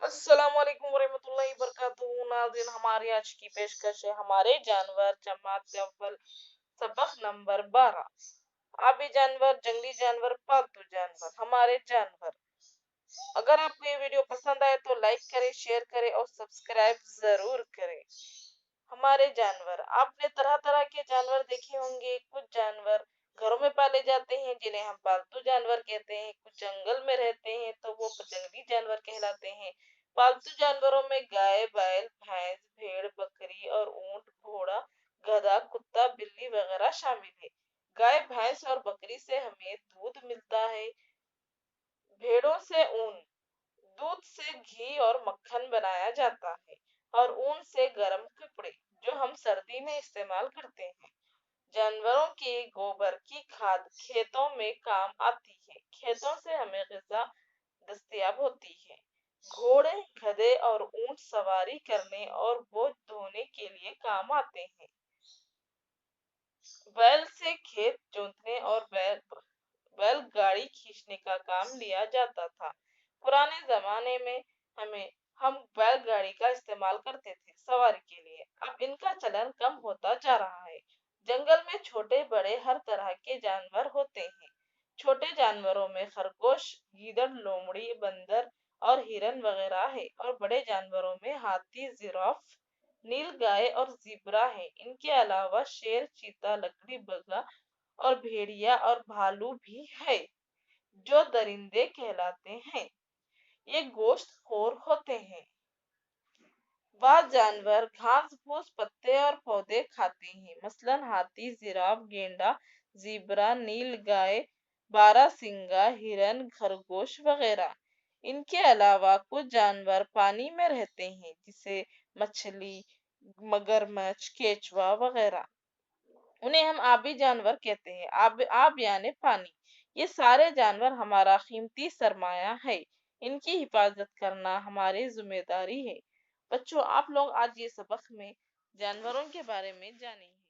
अस्सलाम वालेकुम वरहमतुल्लाहि वबरकातुहू। नाज़रीन, हमारी आज की पेशकश है हमारे जानवर जमात अव्वल सबक नंबर 12। आबी जानवर, जंगली जानवर, पालतू जानवर, हमारे जानवर। अगर आपको ये वीडियो पसंद आए तो लाइक करें, शेयर करें और सब्सक्राइब जरूर करें। हमारे जानवर, आपने तरह तरह के जानवर देखे होंगे। कुछ जानवर घरों में पाले जाते हैं जिन्हें हम पालतू जानवर कहते हैं। कुछ जंगल में रहते हैं तो वो जंगली जानवर कहलाते हैं। पालतू जानवरों में गाय, बैल, भैंस, भेड़, बकरी और ऊंट, घोड़ा, गधा, कुत्ता, बिल्ली वगैरह शामिल है। गाय, भैंस और बकरी से हमें दूध मिलता है। भेड़ों से ऊन, दूध से घी और मक्खन बनाया जाता है। और ऊन से गर्म कपड़े जो हम सर्दी में इस्तेमाल करते हैं। जानवरों के गोबर की खाद खेतों में काम आती है। खेतों से हमें ग़िज़ा दस्तयाब होती है। घोड़े, गधे और ऊंट सवारी करने और बोझ ढोने के लिए काम आते हैं। बैल से खेत जोतने और बैलगाड़ी खींचने का काम लिया जाता था। पुराने जमाने में हम बैलगाड़ी का इस्तेमाल करते थे सवारी के लिए। अब इनका चलन कम होता जा रहा है। जंगल में छोटे बड़े हर तरह के जानवर होते हैं। छोटे जानवरों में खरगोश, गीदड़, लोमड़ी, बंदर और हिरन वगैरह है। और बड़े जानवरों में हाथी, जिराफ, नीलगाय और ज़ेब्रा है। इनके अलावा शेर, चीता, लकड़ी बग्घा और भेड़िया और भालू भी है, जो दरिंदे कहलाते हैं। ये गोश्त खोर होते हैं। बाज़ जानवर घास फूस, पत्ते और पौधे खाते हैं। मसलन हाथी, जिराफ, गेंडा, ज़ेब्रा, नीलगाय, बारहसिंगा, हिरन, खरगोश वगैरह। इनके अलावा कुछ जानवर पानी में रहते हैं, जिसे मछली, मगरमच्छ, केचुआ वगैरह। उन्हें हम आबी जानवर कहते हैं। आब यानी पानी। ये सारे जानवर हमारा कीमती सरमाया है। इनकी हिफाजत करना हमारी जिम्मेदारी है। बच्चों, आप लोग आज ये सबक में जानवरों के बारे में जानेंगे।